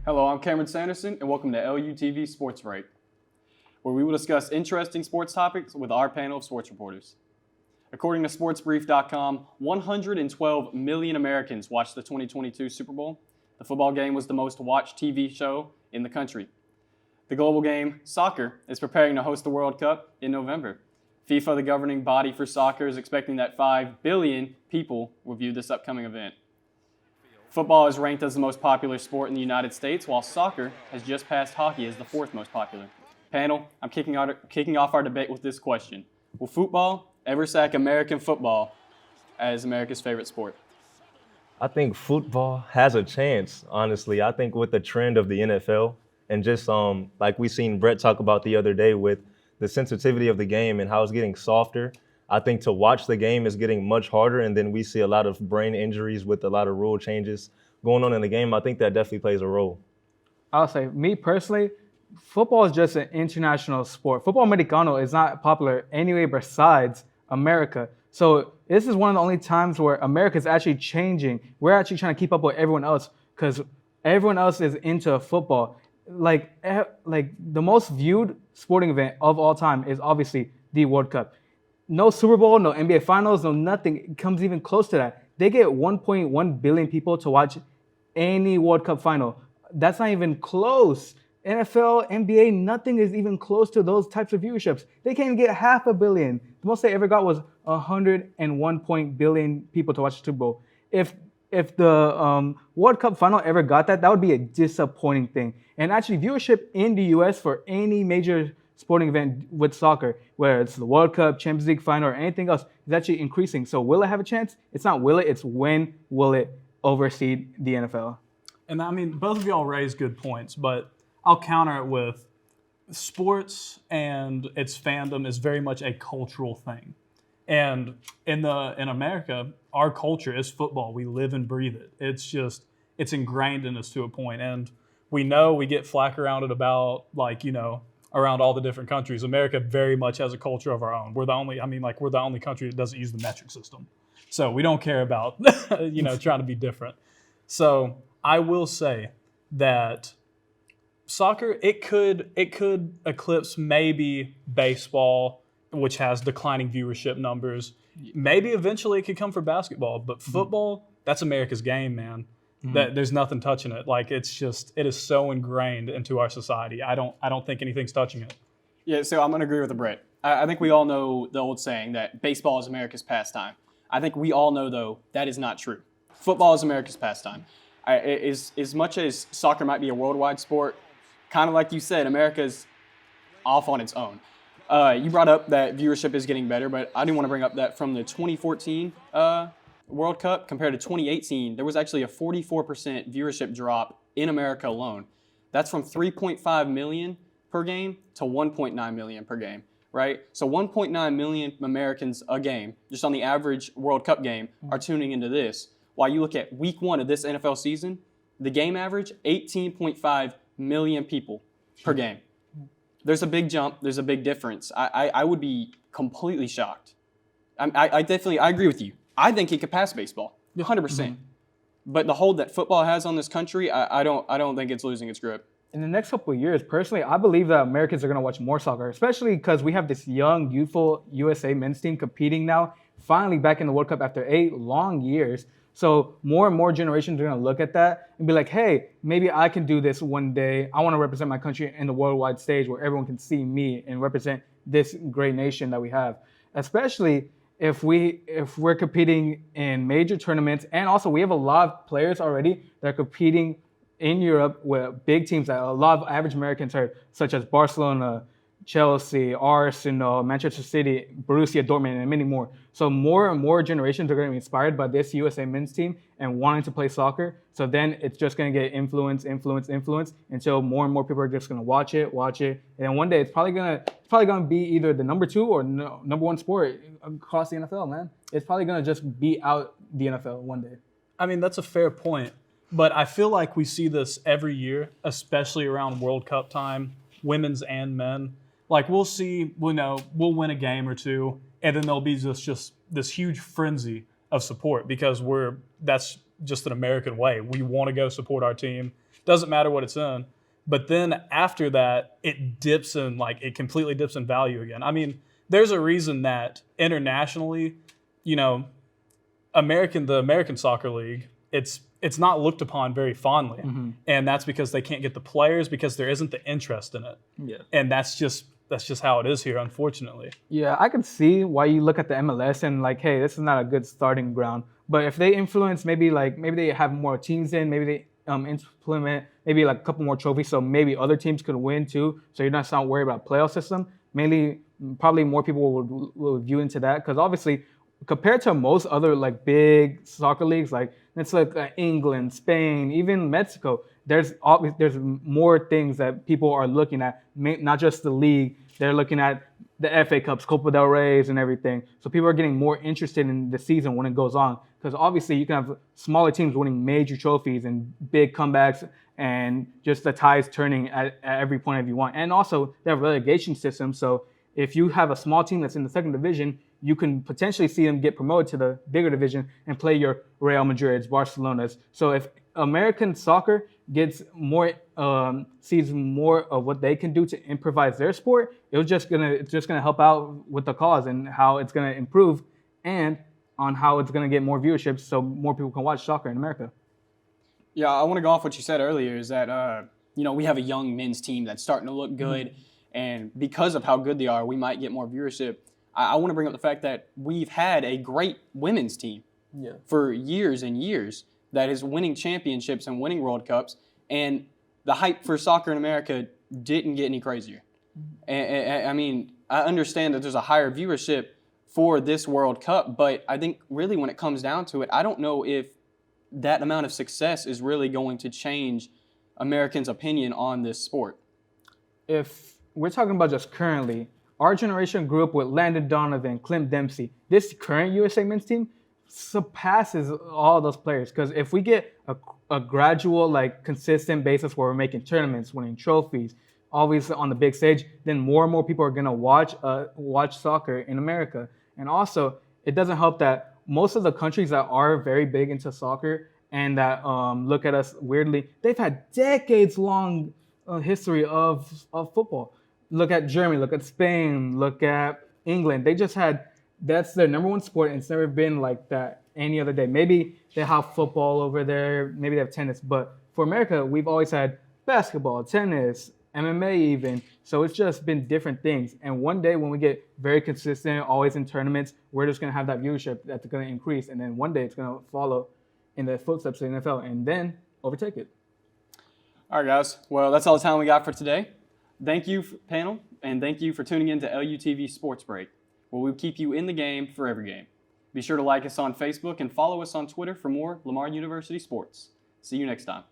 Hello, I'm Cameron Sanderson, and welcome to LUTV Sports Break, where we will discuss interesting sports topics with our panel of sports reporters. According to sportsbrief.com, 112 million Americans watched the 2022 Super Bowl. The football game was the most watched TV show in the country. The global game, soccer, is preparing to host the World Cup in November. FIFA, the governing body for soccer, is expecting that 5 billion people will view this upcoming event. Football is ranked as the most popular sport in the United States, while soccer has just passed hockey as the fourth most popular. Panel, I'm kicking off our debate with this question. Will football ever sack American football as America's favorite sport? I think football has a chance, honestly. I think with the trend of the NFL and just like we seen Brett talk about the other day with the sensitivity of the game and how it's getting softer, I think to watch the game is getting much harder, and then we see a lot of brain injuries with a lot of rule changes going on in the game. I think that definitely plays a role. I'll say, me personally, football is just an international sport. Football Americano is not popular anywhere besides America. So this is one of the only times where America is actually changing. We're actually trying to keep up with everyone else because everyone else is into football. Like the most viewed sporting event of all time is obviously the World Cup. No Super Bowl, no NBA Finals, no nothing comes even close to that. They get 1.1 billion people to watch any World Cup final. That's not even close. NFL, NBA, nothing is even close to those types of viewerships. They can't even get 500 million. The most they ever got was 101 billion people to watch the Super Bowl. If the World Cup final ever got that, that would be a disappointing thing. And actually, viewership in the U.S. for any major sporting event with soccer, whether it's the World Cup, Champions League final, or anything else, is actually increasing. So will it have a chance? It's not will it, it's when will it oversee the NFL. And I mean, both of y'all raise good points, but I'll counter it with sports and its fandom is very much a cultural thing. And in America, our culture is football. We live and breathe it. It's ingrained in us to a point. And we know we get flack around it about around all the different countries. America very much has a culture of our own. We're the only country that doesn't use the metric system. So we don't care about, trying to be different. So I will say that soccer, it could eclipse maybe baseball, which has declining viewership numbers. Maybe eventually it could come for basketball, but football, that's America's game, man. That there's nothing touching it. Like it is so ingrained into our society. I don't think anything's touching it. Yeah, so I'm going to agree with Brett. I think we all know the old saying that baseball is America's pastime. I think we all know, though, that is not true. Football is America's pastime. As much as soccer might be a worldwide sport, kind of like you said, America's off on its own. You brought up that viewership is getting better, but I do want to bring up that from the 2014 World Cup compared to 2018, there was actually a 44% viewership drop in America alone. That's from 3.5 million per game to 1.9 million per game, right? So 1.9 million Americans a game, just on the average World Cup game, are tuning into this. While you look at week one of this NFL season, the game average, 18.5 million people per game. There's a big jump. There's a big difference. I would be completely shocked. I agree with you. I think he could pass baseball, 100%. But the hold that football has on this country, I don't think it's losing its grip. In the next couple of years, personally, I believe that Americans are going to watch more soccer, especially because we have this young, youthful USA men's team competing now, finally back in the World Cup after 8 long years. So more and more generations are going to look at that and be like, hey, maybe I can do this one day. I want to represent my country in the worldwide stage where everyone can see me and represent this great nation that we have. Especially if we're competing in major tournaments, and also we have a lot of players already that are competing in Europe with big teams that a lot of average Americans heard, such as Barcelona, Chelsea, Arsenal, Manchester City, Borussia Dortmund, and many more. So more and more generations are going to be inspired by this USA men's team and wanting to play soccer. So then it's just going to get influence until more and more people are just going to watch it. And then one day it's probably going to be either the number 2 or number 1 sport across the NFL, man. It's probably going to just beat out the NFL one day. I mean, that's a fair point. But I feel like we see this every year, especially around World Cup time, women's and men. Like we'll win a game or two, and then there'll be just this huge frenzy of support because that's just an American way. We want to go support our team. Doesn't matter what it's in. But then after that, it completely dips in value again. I mean, there's a reason that internationally, you know, the American Soccer League, it's not looked upon very fondly. And that's because they can't get the players because there isn't the interest in it. Yeah. And that's just how it is here, unfortunately. Yeah, I can see why you look at the MLS and like, hey, this is not a good starting ground. But if they influence, maybe they have more teams in, maybe they implement maybe like a couple more trophies, so maybe other teams could win too. So you're not worried about playoff system. Probably more people will view into that because obviously, compared to most other like big soccer leagues, like it's like England, Spain, even Mexico, there's more things that people are looking at, not just the league. They're looking at the FA Cups, Copa del Rey's, and everything. So people are getting more interested in the season when it goes on. Because obviously you can have smaller teams winning major trophies and big comebacks and just the tides turning at every point if you want. And also they have a relegation system. So if you have a small team that's in the second division, you can potentially see them get promoted to the bigger division and play your Real Madrid's, Barcelona's. So if American soccer gets more, sees more of what they can do to improvise their sport, it's just gonna help out with the cause and how it's gonna improve, and on how it's gonna get more viewership, so more people can watch soccer in America. Yeah, I want to go off what you said earlier. Is that we have a young men's team that's starting to look good, and because of how good they are, we might get more viewership. I want to bring up the fact that we've had a great women's team for years and years that is winning championships and winning World Cups, and the hype for soccer in America didn't get any crazier. I mean, I understand that there's a higher viewership for this World Cup, but I think really when it comes down to it, I don't know if that amount of success is really going to change Americans' opinion on this sport. If we're talking about just currently, our generation grew up with Landon Donovan, Clint Dempsey. This current USA men's team surpasses all those players, because if we get a gradual, like consistent basis where we're making tournaments, winning trophies, always on the big stage, then more and more people are gonna watch soccer in America. And also, it doesn't help that most of the countries that are very big into soccer and that look at us weirdly, they've had decades-long history of football. Look at Germany, look at Spain, look at England. They just had, that's their number one sport, and it's never been like that any other day. Maybe they have football over there, maybe they have tennis, but for America, we've always had basketball, tennis, MMA even. So it's just been different things. And one day when we get very consistent, always in tournaments, we're just going to have that viewership that's going to increase. And then one day it's going to follow in the footsteps of the NFL and then overtake it. All right, guys. Well, that's all the time we got for today. Thank you, panel, and thank you for tuning in to LUTV Sports Break, where we'll keep you in the game for every game. Be sure to like us on Facebook and follow us on Twitter for more Lamar University sports. See you next time.